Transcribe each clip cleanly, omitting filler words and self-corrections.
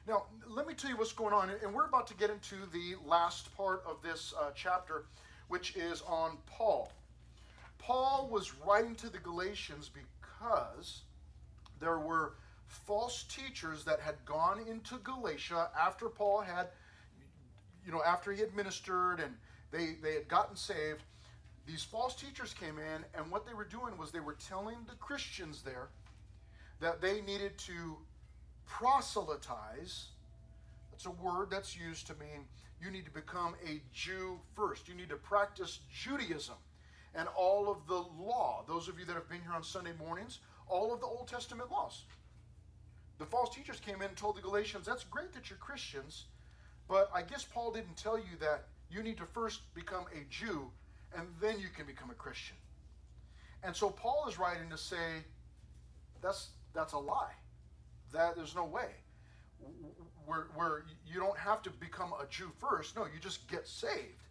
Now, let me tell you what's going on, and we're about to get into the last part of this chapter, which is on Paul. Paul was writing to the Galatians because there were false teachers that had gone into Galatia after Paul had, after he had ministered and they had gotten saved. These false teachers came in, and what they were doing was they were telling the Christians there that they needed to proselytize. That's a word that's used to mean you need to become a Jew first. You need to practice Judaism and all of the law. Those of you that have been here on Sunday mornings, all of the Old Testament laws. The false teachers came in and told the Galatians, that's great that you're Christians, but I guess Paul didn't tell you that you need to first become a Jew and then you can become a Christian. And so Paul is writing to say, that's a lie. That there's no way. Where you don't have to become a Jew first. No, you just get saved.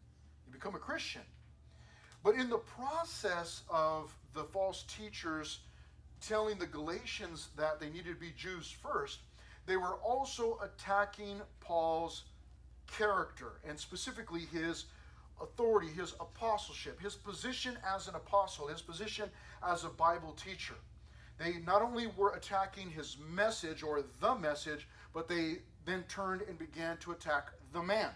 You become a Christian. But in the process of the false teachers telling the Galatians that they needed to be Jews first, they were also attacking Paul's character, and specifically his authority, his apostleship, his position as an apostle, his position as a Bible teacher. They not only were attacking his message or the message, but they then turned and began to attack the man.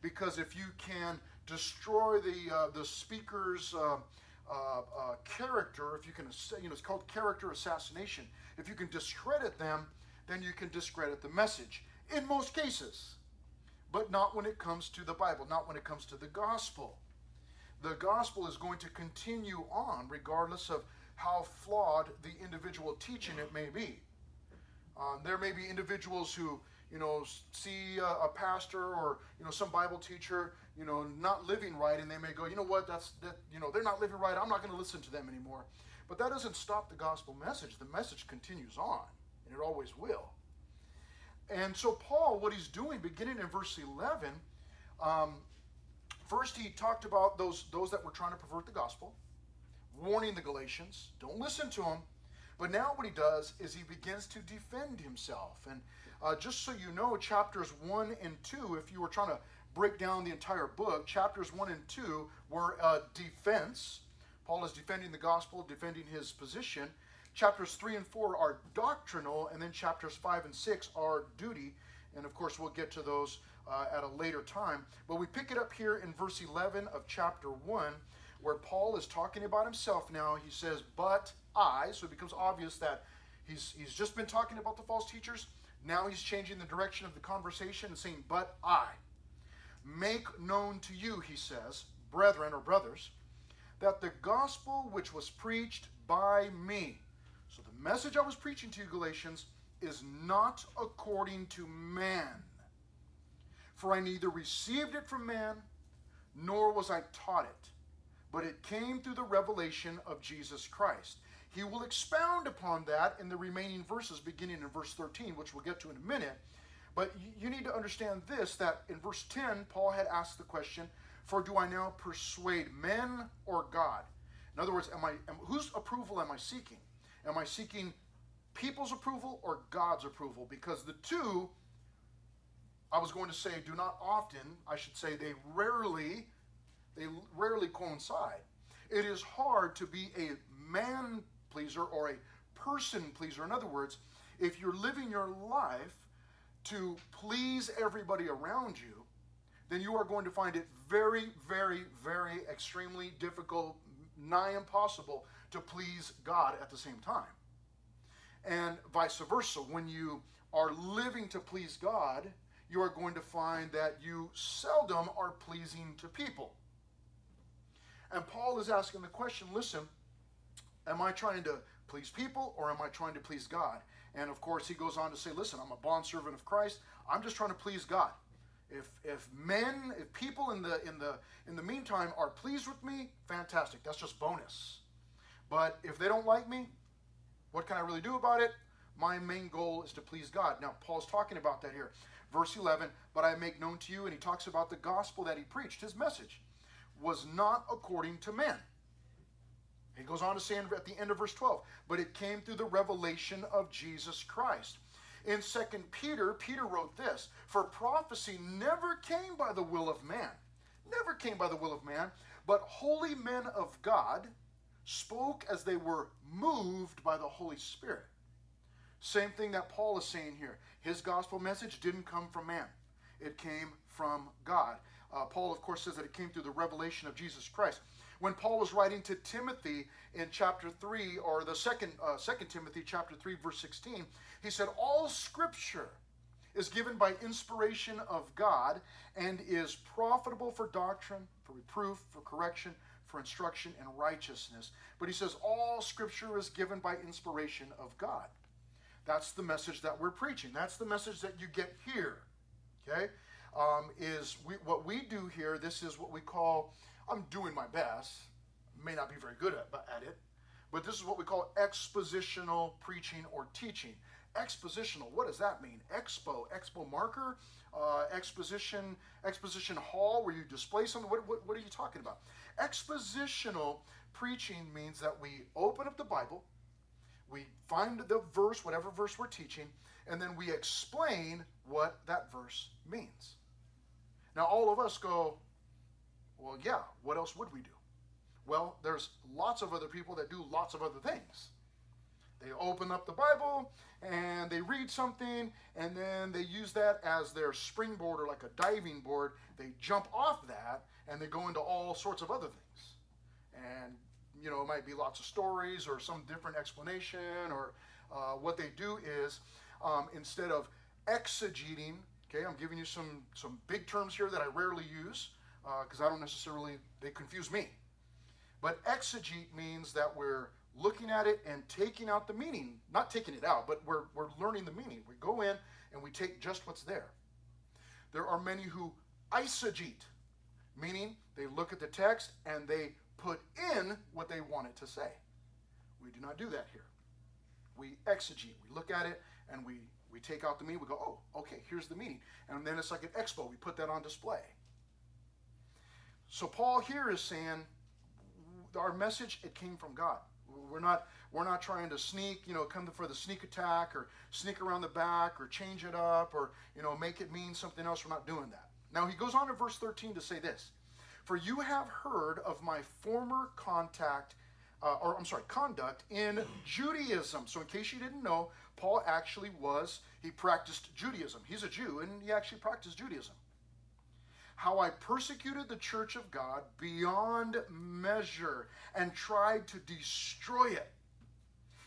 Because if you can destroy the speaker's character, if you can, it's called character assassination. If you can discredit them, then you can discredit the message. In most cases. But not when it comes to the Bible, not when it comes to the gospel. The gospel is going to continue on regardless of how flawed the individual teaching it may be. There may be individuals who, see a pastor or, some Bible teacher, not living right, and they may go, you know what, they're not living right, I'm not going to listen to them anymore. But that doesn't stop the gospel message. The message continues on, and it always will. And so Paul, what he's doing, beginning in verse 11, first he talked about those that were trying to pervert the gospel, warning the Galatians, don't listen to them. But now what he does is he begins to defend himself. And just so you know, chapters 1 and 2, if you were trying to break down the entire book, chapters 1 and 2 were a defense. Paul is defending the gospel, defending his position. Chapters 3 and 4 are doctrinal, and then chapters 5 and 6 are duty. And of course, we'll get to those at a later time. But we pick it up here in verse 11 of chapter 1, where Paul is talking about himself now. He says, but I, so it becomes obvious that he's just been talking about the false teachers. Now he's changing the direction of the conversation and saying, but I make known to you, he says, brethren or brothers, that the gospel which was preached by me. So the message I was preaching to you, Galatians, is not according to man. For I neither received it from man, nor was I taught it, but it came through the revelation of Jesus Christ. He will expound upon that in the remaining verses, beginning in verse 13, which we'll get to in a minute. But you need to understand this, that in verse 10, Paul had asked the question, for do I now persuade men or God? In other words, whose approval am I seeking? Am I seeking people's approval or God's approval? Because the two, I was going to say, do not often, I should say they rarely coincide. It is hard to be a man pleaser or a person pleaser. In other words, if you're living your life to please everybody around you, then you are going to find it very, very, very extremely difficult, nigh impossible to please God at the same time. And vice versa. When you are living to please God, you are going to find that you seldom are pleasing to people. And Paul is asking the question, listen, am I trying to please people or am I trying to please God? And of course he goes on to say, listen, I'm a bondservant of Christ. I'm just trying to please God. If people in the meantime are pleased with me, fantastic. That's just bonus. But if they don't like me, what can I really do about it? My main goal is to please God. Now, Paul's talking about that here. Verse 11, but I make known to you, and he talks about the gospel that he preached, his message, was not according to men. He goes on to say at the end of verse 12, but it came through the revelation of Jesus Christ. In 2 Peter, Peter wrote this, "For prophecy never came by the will of man, never came by the will of man, but holy men of God spoke as they were moved by the Holy Spirit." Same thing that Paul is saying here. His gospel message didn't come from man. It came from God. Paul, of course, says that it came through the revelation of Jesus Christ. When Paul was writing to Timothy in chapter 3, or the second Timothy chapter 3, verse 16, he said, "All scripture is given by inspiration of God and is profitable for doctrine, for reproof, for correction, for instruction in righteousness." But he says all scripture is given by inspiration of God. That's the message that we're preaching. That's the message that you get here. Okay? What we do here, this is what we call, I'm doing my best, may not be very good at it, but this is what we call expositional preaching or teaching. Expositional, what does that mean? Expo marker, exposition hall where you display something. What are you talking about? Expositional preaching means that we open up the Bible, we find the verse, whatever verse we're teaching, and then we explain what that verse means. Now, all of us go, well, yeah, what else would we do? Well, there's lots of other people that do lots of other things. They open up the Bible and they read something, and then they use that as their springboard or like a diving board. They jump off that and they go into all sorts of other things. And, you know, it might be lots of stories or some different explanation, or what they do is instead of exegeting, okay, I'm giving you some big terms here that I rarely use because I don't necessarily, they confuse me. But exegete means that we're looking at it and taking out the meaning, not taking it out, but we're learning the meaning. We go in and we take just what's there. There are many who eisegete, meaning they look at the text and they put in what they want it to say. We do not do that here. We exegete. We look at it and we take out the meaning. We go, oh, okay, here's the meaning. And then it's like an expo. We put that on display. So Paul here is saying, our message, it came from God. We're not trying to sneak, come for the sneak attack or sneak around the back or change it up or, make it mean something else. We're not doing that. Now he goes on in verse 13 to say this: "For you have heard of my former conduct in Judaism." So in case you didn't know, Paul actually he practiced Judaism. He's a Jew and he actually practiced Judaism. "How I persecuted the church of God beyond measure and tried to destroy it.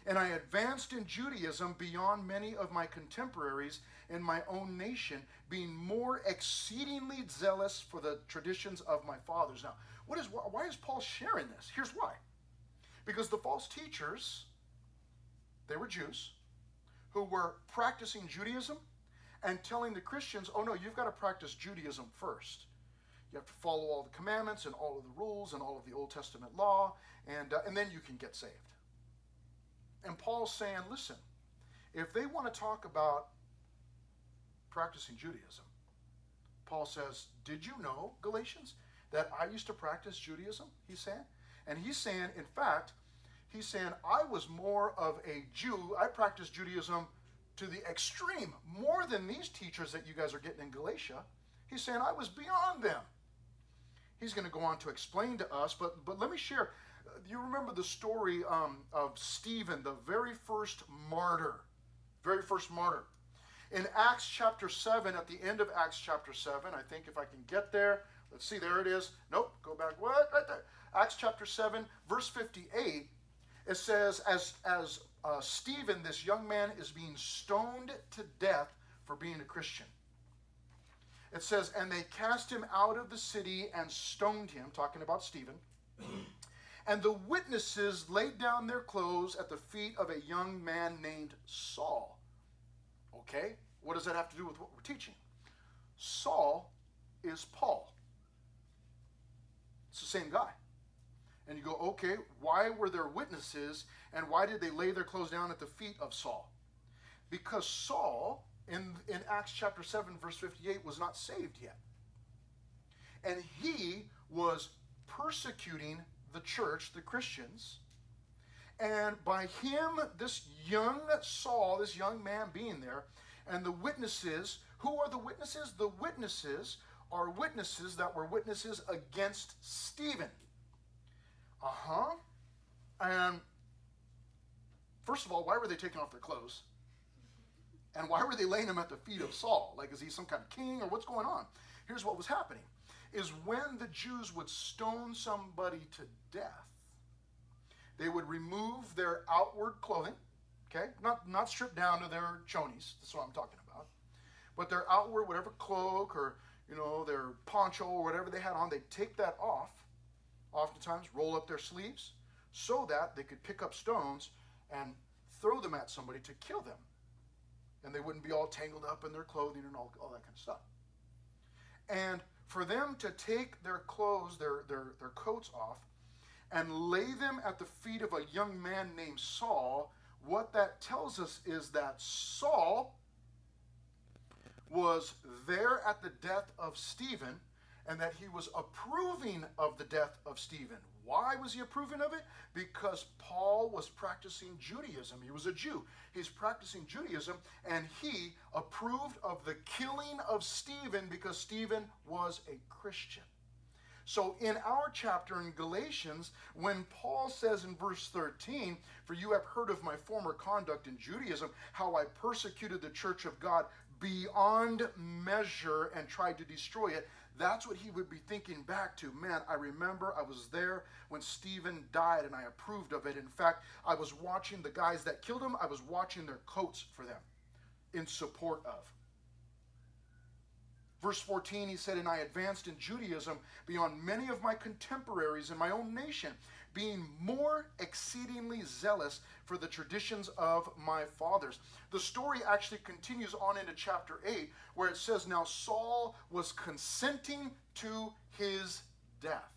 And I advanced in Judaism beyond many of my contemporaries in my own nation, being more exceedingly zealous for the traditions of my fathers." Now, why is Paul sharing this? Here's why. Because the false teachers, they were Jews who were practicing Judaism and telling the Christians, oh no, you've got to practice Judaism first. You have to follow all the commandments and all of the rules and all of the Old Testament law, and then you can get saved. And Paul's saying, listen, if they want to talk about practicing Judaism, Paul says, did you know, Galatians, that I used to practice Judaism, he's saying? And he's saying, in fact, I was more of a Jew. I practiced Judaism to the extreme, more than these teachers that you guys are getting in Galatia. He's saying I was beyond them. He's going to go on to explain to us, but let me share. You remember the story of Stephen, the very first martyr. In Acts chapter 7, at the end of Acts chapter 7, I think if I can get there, let's see, there it is. Nope, go back, what? Right there. Acts chapter 7, verse 58, it says, as Stephen, this young man, is being stoned to death for being a Christian. It says, and they cast him out of the city and stoned him, talking about Stephen. And the witnesses laid down their clothes at the feet of a young man named Saul. Okay, what does that have to do with what we're teaching? Saul is Paul. It's the same guy. And you go, okay, why were there witnesses and why did they lay their clothes down at the feet of Saul? Because Saul, in Acts chapter 7, verse 58, was not saved yet. And he was persecuting the church, the Christians, And by him, this young Saul, this young man being there, and the witnesses, who are the witnesses? The witnesses are witnesses that were witnesses against Stephen. And first of all, why were they taking off their clothes? And why were they laying them at the feet of Saul? Like, is he some kind of king or what's going on? Here's what was happening. Is when the Jews would stone somebody to death, they would remove their outward clothing, okay? Not stripped down to their chonies, that's what I'm talking about. But their outward, whatever cloak or, their poncho or whatever they had on, they'd take that off, oftentimes roll up their sleeves, so that they could pick up stones and throw them at somebody to kill them. And they wouldn't be all tangled up in their clothing and all that kind of stuff. And for them to take their clothes, their coats off, and lay them at the feet of a young man named Saul, what that tells us is that Saul was there at the death of Stephen, and that he was approving of the death of Stephen. Why was he approving of it? Because Paul was practicing Judaism. He was a Jew. He's practicing Judaism, and he approved of the killing of Stephen because Stephen was a Christian. So in our chapter in Galatians, when Paul says in verse 13, "For you have heard of my former conduct in Judaism, how I persecuted the church of God beyond measure and tried to destroy it," that's what he would be thinking back to. Man, I remember I was there when Stephen died and I approved of it. In fact, I was watching the guys that killed him. I was watching their coats for them in support of. Verse 14, he said, "And I advanced in Judaism beyond many of my contemporaries in my own nation, being more exceedingly zealous for the traditions of my fathers." The story actually continues on into chapter 8, where it says, "Now Saul was consenting to his death."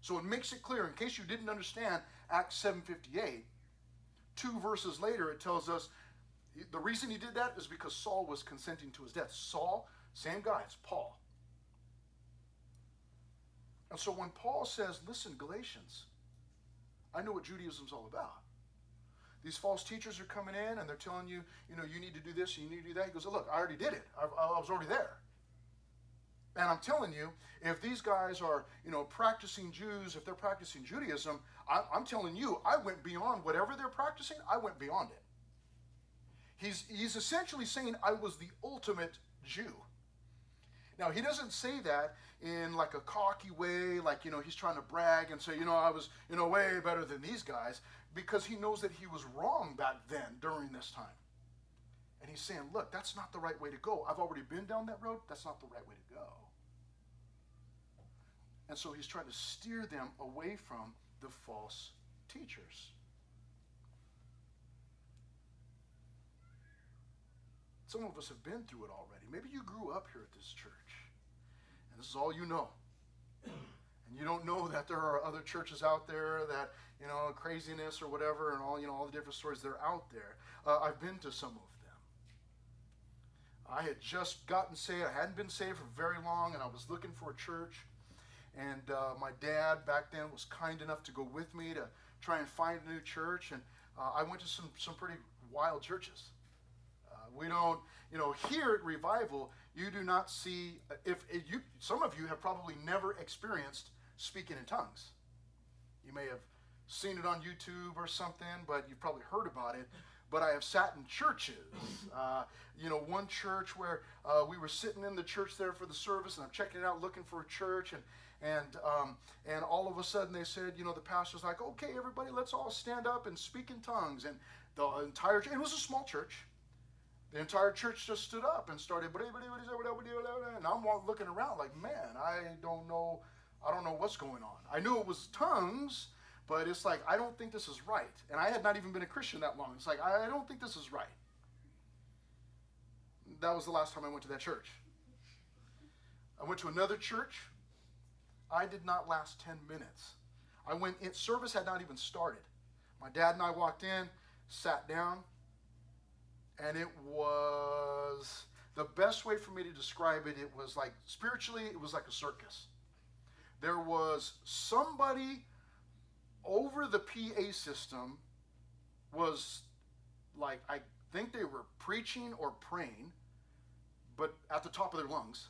So it makes it clear, in case you didn't understand Acts 7:58, 2 verses later it tells us the reason he did that is because Saul was consenting to his death. Saul, same guy, it's Paul. And so when Paul says, "Listen, Galatians, I know what Judaism's all about. These false teachers are coming in and they're telling you, you need to do this, you need to do that." He goes, "Look, I already did it. I was already there. And I'm telling you, if these guys are, practicing Jews, if they're practicing Judaism, I'm telling you, I went beyond whatever they're practicing. I went beyond it." He's essentially saying I was the ultimate Jew. Now, he doesn't say that in like a cocky way, like, he's trying to brag and say, I was, way better than these guys, because he knows that he was wrong back then during this time. And he's saying, look, that's not the right way to go. I've already been down that road. That's not the right way to go. And so he's trying to steer them away from the false teachers. Some of us have been through it already. Maybe you grew up here at this church, and this is all you know. And you don't know that there are other churches out there that, craziness or whatever, and all the different stories that are out there. I've been to some of them. I had just gotten saved. I hadn't been saved for very long, and I was looking for a church. And my dad back then was kind enough to go with me to try and find a new church. And I went to some pretty wild churches. We don't, here at Revival, you do not see, some of you have probably never experienced speaking in tongues. You may have seen it on YouTube or something, but you've probably heard about it. But I have sat in churches, one church where we were sitting in the church there for the service, and I'm checking it out, looking for a church, and all of a sudden they said, the pastor's like, "Okay, everybody, let's all stand up and speak in tongues." And the entire church, it was a small church. The entire church just stood up and started, and I'm looking around like, man, I don't know what's going on. I knew it was tongues, but it's like, I don't think this is right. And I had not even been a Christian that long. It's like, I don't think this is right. That was the last time I went to that church. I went to another church. I did not last 10 minutes. I went in, service had not even started. My dad and I walked in, sat down, and it was the best way for me to describe it. It was like, spiritually, it was like a circus. There was somebody over the PA system was like, I think they were preaching or praying, but at the top of their lungs.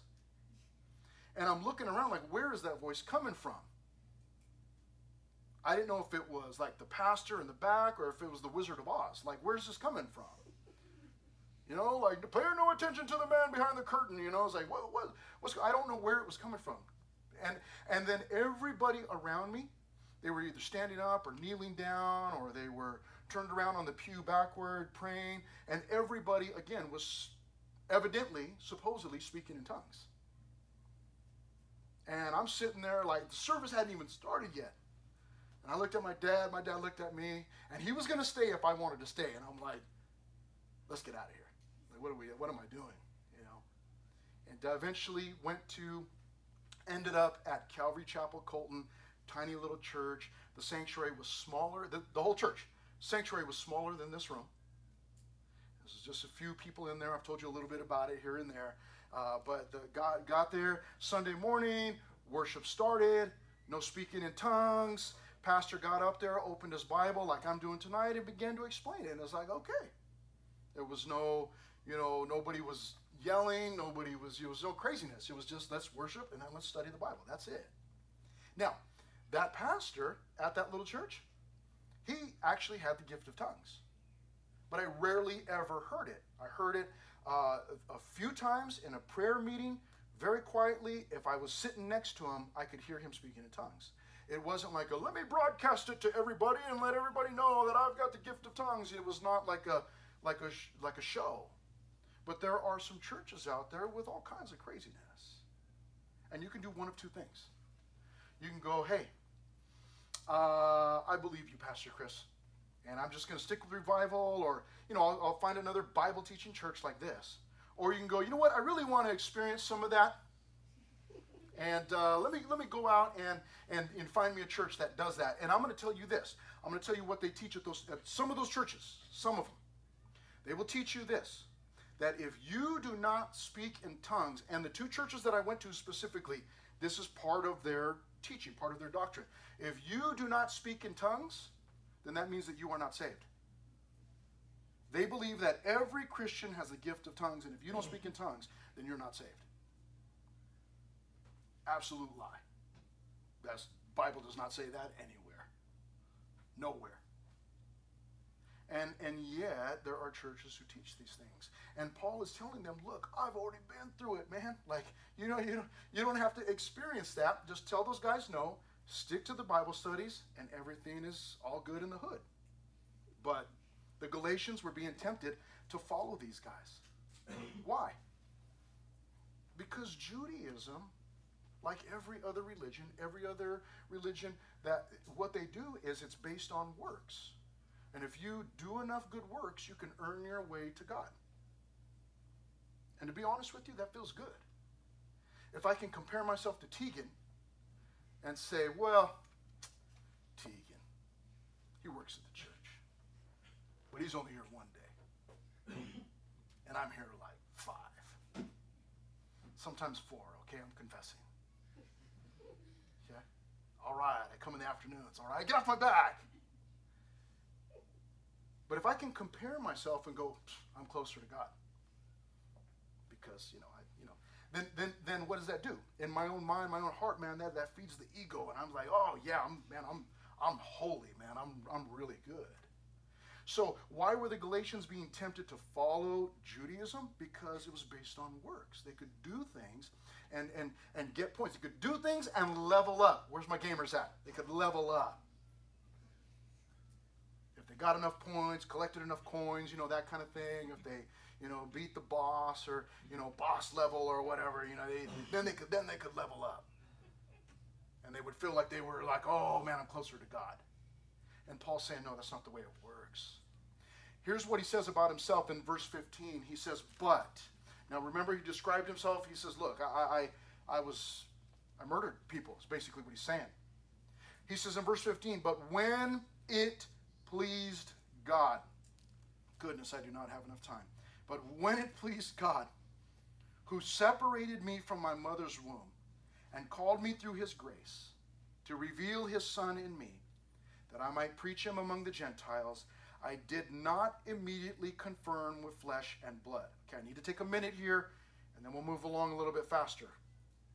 And I'm looking around like, where is that voice coming from? I didn't know if it was like the pastor in the back or if it was the Wizard of Oz. Like, where's this coming from? You know, like, pay no attention to the man behind the curtain. You know, it's like, what's I don't know where it was coming from. And then everybody around me, they were either standing up or kneeling down, or they were turned around on the pew backward praying. And everybody, again, was evidently, supposedly speaking in tongues. And I'm sitting there like the service hadn't even started yet. And I looked at my dad looked at me, and he was going to stay if I wanted to stay. And I'm like, let's get out of here. Like, what am I doing? You know? And eventually ended up at Calvary Chapel, Colton, tiny little church. The sanctuary was smaller, the whole church. Sanctuary was smaller than this room. This is just a few people in there. I've told you a little bit about it here and there. But God got there Sunday morning, worship started, no speaking in tongues. Pastor got up there, opened his Bible like I'm doing tonight, and began to explain it. And it's like, okay. There was no, nobody was yelling, there was no craziness. It was just, let's worship and then let's study the Bible. That's it. Now, that pastor at that little church, he actually had the gift of tongues. But I rarely ever heard it. I heard it a few times in a prayer meeting, very quietly. If I was sitting next to him, I could hear him speaking in tongues. It wasn't like let me broadcast it to everybody and let everybody know that I've got the gift of tongues. It was not like a show. But there are some churches out there with all kinds of craziness. And you can do one of two things. You can go, hey, I believe you, Pastor Chris, and I'm just going to stick with revival, or, I'll find another Bible teaching church like this. Or you can go, you know what, I really want to experience some of that. And let me go out and find me a church that does that. And I'm going to tell you this. I'm going to tell you what they teach at some of those churches, some of them. They will teach you this, that if you do not speak in tongues, and the two churches that I went to specifically, this is part of their teaching, part of their doctrine. If you do not speak in tongues, then that means that you are not saved. They believe that every Christian has a gift of tongues, and if you don't speak in tongues, then you're not saved. Absolute lie. The Bible does not say that anywhere. Nowhere. And yet, there are churches who teach these things. And Paul is telling them, look, I've already been through it, man. Like, you don't have to experience that. Just tell those guys no. Stick to the Bible studies, and everything is all good in the hood. But the Galatians were being tempted to follow these guys. Why? Because Judaism, like every other religion, that what they do is it's based on works. And if you do enough good works, you can earn your way to God. And to be honest with you, that feels good. If I can compare myself to Tegan and say, well, Tegan, he works at the church, but he's only here one day. And I'm here like 5. Sometimes 4, okay? I'm confessing. Okay? All right, I come in the afternoons. All right, get off my back. But if I can compare myself and go, I'm closer to God, because then what does that do? In my own mind, my own heart, man, that feeds the ego, and I'm like, oh yeah, I'm holy, man, I'm really good. So why were the Galatians being tempted to follow Judaism? Because it was based on works. They could do things and get points. They could do things and level up. Where's my gamers at? They could level up. Got enough points, collected enough coins, that kind of thing. If they, beat the boss or, boss level or whatever, then they could level up. And they would feel like they were like, oh man, I'm closer to God. And Paul's saying, no, that's not the way it works. Here's what he says about himself in verse 15. He says, but. Now remember, he described himself. He says, look, I murdered people, is basically what he's saying. He says in verse 15, but when it pleased God. Goodness, I do not have enough time. But when it pleased God, who separated me from my mother's womb and called me through his grace to reveal his Son in me, that I might preach him among the Gentiles. I did not immediately confirm with flesh and blood. Okay, I need to take a minute here, and then we'll move along a little bit faster.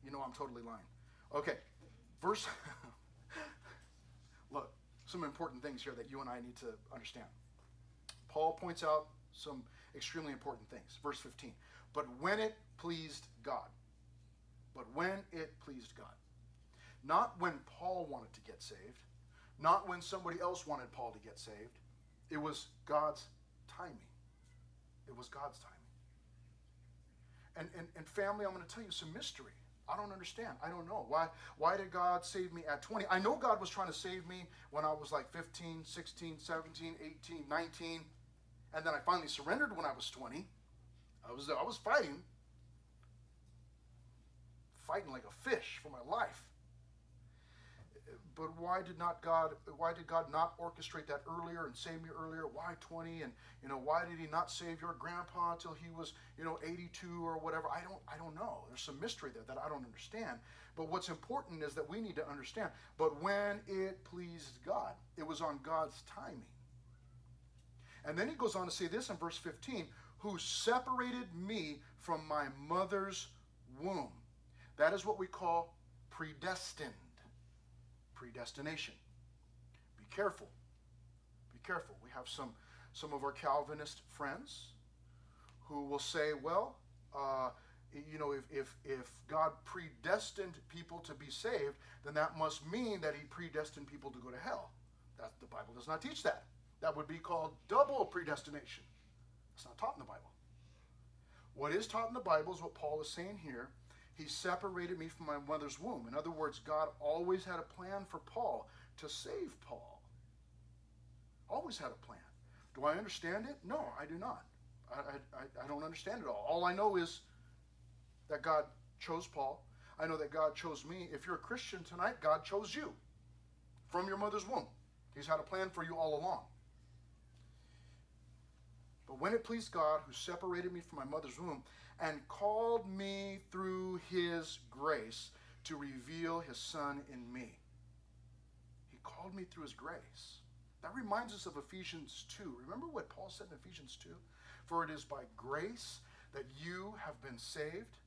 You know I'm totally lying. Okay, verse... Look, some important things here that you and I need to understand. Paul points out some extremely important things. Verse 15. But when it pleased God. But when it pleased God. Not when Paul wanted to get saved. Not when somebody else wanted Paul to get saved. It was God's timing. It was God's timing. And family, I'm going to tell you some mystery. I don't understand. I don't know. Why did God save me at 20? I know God was trying to save me when I was like 15, 16, 17, 18, 19. And then I finally surrendered when I was 20. I was fighting like a fish for my life. But why did God not orchestrate that earlier and save me earlier? Why 20? And why did he not save your grandpa till he was 82 or whatever? I don't know. There's some mystery there that I don't understand. But what's important is that we need to understand. But when it pleased God, it was on God's timing. And then he goes on to say this in verse 15, who separated me from my mother's womb. That is what we call predestined. Predestination. Be careful. Be careful. We have some of our Calvinist friends who will say, well, if God predestined people to be saved, then that must mean that he predestined people to go to hell. The Bible does not teach that. That would be called double predestination. It's not taught in the Bible. What is taught in the Bible is what Paul is saying here. He separated me from my mother's womb. In other words, God always had a plan for Paul to save Paul. Always had a plan. Do I understand it? No, I do not. I don't understand it all. All I know is that God chose Paul. I know that God chose me. If you're a Christian tonight, God chose you from your mother's womb. He's had a plan for you all along. But when it pleased God, who separated me from my mother's womb and called me through his grace to reveal his Son in me. He called me through his grace. That reminds us of Ephesians 2. Remember what Paul said in Ephesians 2? For it is by grace that you have been saved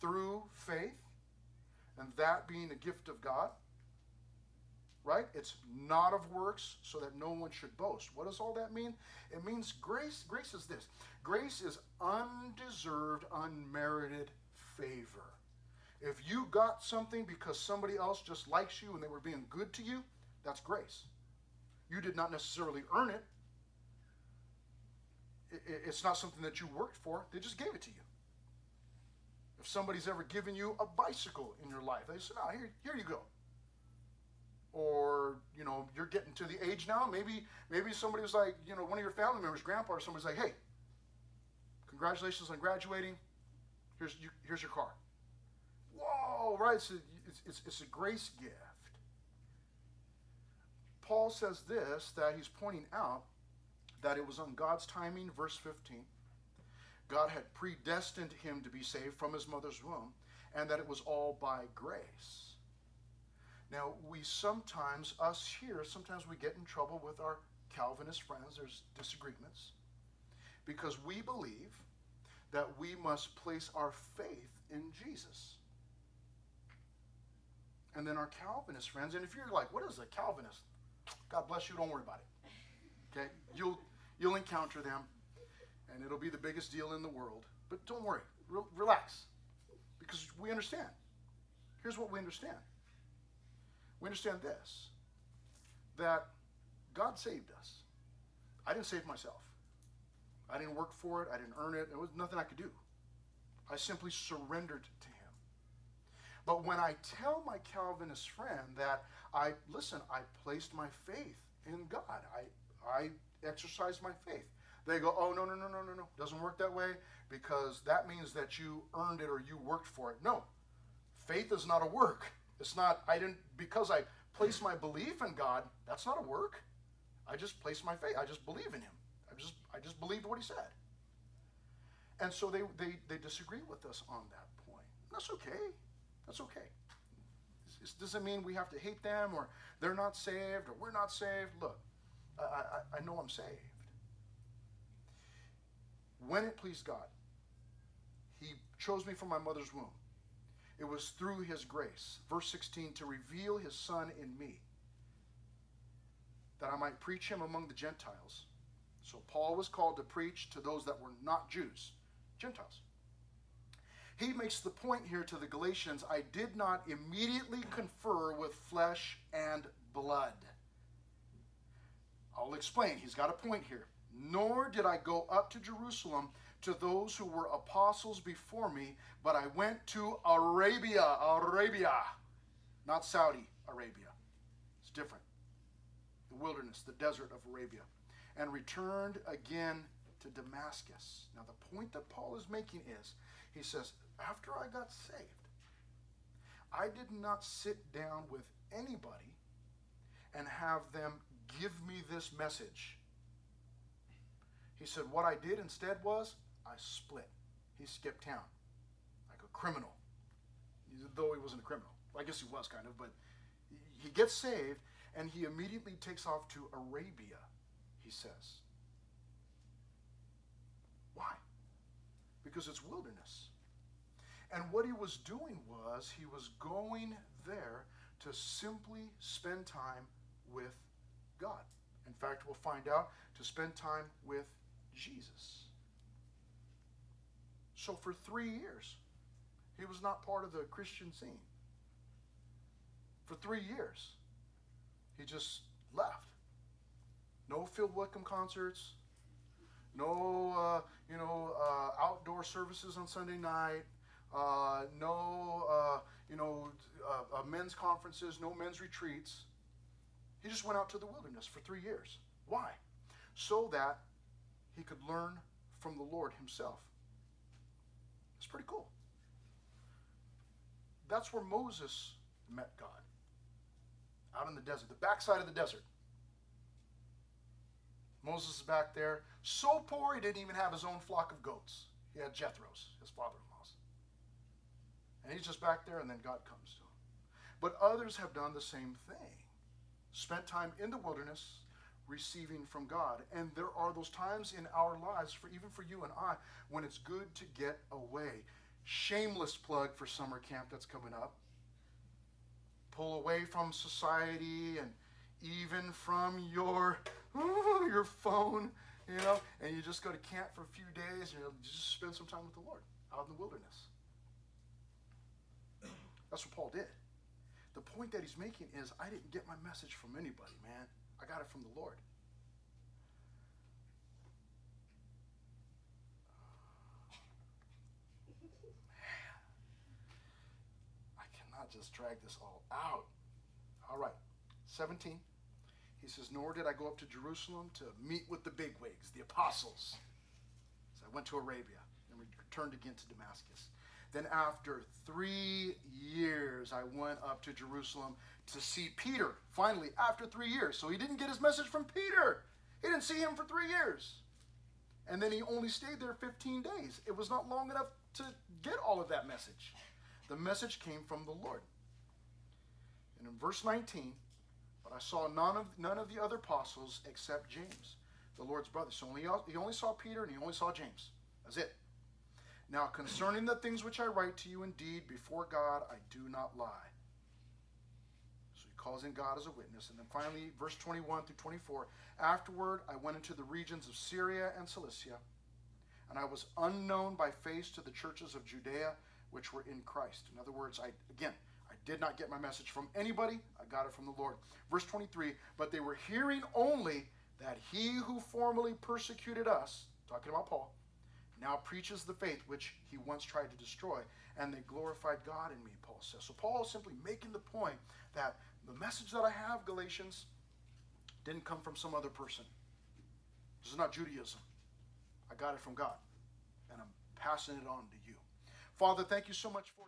through faith, and that being a gift of God. Right? It's not of works, so that no one should boast. What does all that mean? It means grace. Grace is this. Grace is undeserved, unmerited favor. If you got something because somebody else just likes you and they were being good to you, that's grace. You did not necessarily earn it. It's not something that you worked for. They just gave it to you. If somebody's ever given you a bicycle in your life, they say, "No, here you go." Or, you're getting to the age now, maybe somebody was like, one of your family members, grandpa or somebody's like, "Hey, congratulations on graduating. Here's your car." Whoa, right? It's a grace gift. Paul says this, that he's pointing out that it was on God's timing, verse 15. God had predestined him to be saved from his mother's womb, and that it was all by grace. Now, sometimes we get in trouble with our Calvinist friends. There's disagreements. Because we believe that we must place our faith in Jesus. And then our Calvinist friends, and if you're like, what is a Calvinist? God bless you, don't worry about it. Okay? You'll encounter them, and it'll be the biggest deal in the world. But don't worry. Relax. Because we understand. Here's what we understand. We understand this, that God saved us. I didn't save myself. I didn't work for it. I didn't earn it. There was nothing I could do. I simply surrendered to him. But when I tell my Calvinist friend that I placed my faith in God, I exercised my faith, they go, "Oh, no. Doesn't work that way, because that means that you earned it or you worked for it." No. Faith is not a work. It's not, because I place my belief in God, that's not a work. I just place my faith. I just believe in him. I just believed what he said. And so they disagree with us on that point. That's okay. That's okay. It doesn't mean we have to hate them or they're not saved or we're not saved. Look, I know I'm saved. When it pleased God, he chose me from my mother's womb. It was through his grace. Verse 16, to reveal his Son in me, that I might preach him among the Gentiles. So Paul was called to preach to those that were not Jews, Gentiles. He makes the point here to the Galatians, I did not immediately confer with flesh and blood. I'll explain. He's got a point here. Nor did I go up to Jerusalem to those who were apostles before me, but I went to Arabia, not Saudi Arabia. It's different. The wilderness, the desert of Arabia, and returned again to Damascus. Now the point that Paul is making is, he says, after I got saved, I did not sit down with anybody and have them give me this message. He said, what I did instead was, I split. He skipped town, like a criminal, though he wasn't a criminal. I guess he was kind of, but he gets saved, and he immediately takes off to Arabia, he says. Why? Because it's wilderness. And what he was doing was, he was going there to simply spend time with God. In fact, we'll find out, to spend time with Jesus. So for 3 years, he was not part of the Christian scene. For 3 years, he just left. No field welcome concerts, no outdoor services on Sunday night, men's conferences, no men's retreats. He just went out to the wilderness for 3 years. Why? So that he could learn from the Lord himself. It's pretty cool. That's where Moses met God. Out in the desert, the backside of the desert. Moses is back there, so poor he didn't even have his own flock of goats. He had Jethro's, his father-in-law's. And he's just back there, and then God comes to him. But others have done the same thing. Spent time in the wilderness, receiving from God. And there are those times in our lives, even for you and I, when it's good to get away. Shameless plug for summer camp that's coming up. Pull away from society and even from your phone, and you just go to camp for a few days and just spend some time with the Lord out in the wilderness. That's what Paul did. The point that he's making is, I didn't get my message from anybody, man. I got it from the Lord. Man, I cannot just drag this all out. All right, 17. He says, nor did I go up to Jerusalem to meet with the bigwigs, the apostles. So I went to Arabia and returned again to Damascus. Then after 3 years, I went up to Jerusalem to see Peter. Finally, after 3 years. So he didn't get his message from Peter. He didn't see him for 3 years. And then he only stayed there 15 days. It was not long enough to get all of that message. The message came from the Lord. And in verse 19, but I saw none of the other apostles except James, the Lord's brother. So he only saw Peter and he only saw James. That's it. Now, concerning the things which I write to you, indeed, before God, I do not lie. So he calls in God as a witness. And then finally, verse 21 through 24, afterward, I went into the regions of Syria and Cilicia, and I was unknown by face to the churches of Judea, which were in Christ. In other words, I did not get my message from anybody. I got it from the Lord. Verse 23, but they were hearing only that he who formerly persecuted us, talking about Paul, now preaches the faith which he once tried to destroy, and they glorified God in me, Paul says. So Paul is simply making the point that the message that I have, Galatians, didn't come from some other person. This is not Judaism. I got it from God, and I'm passing it on to you. Father, thank you so much for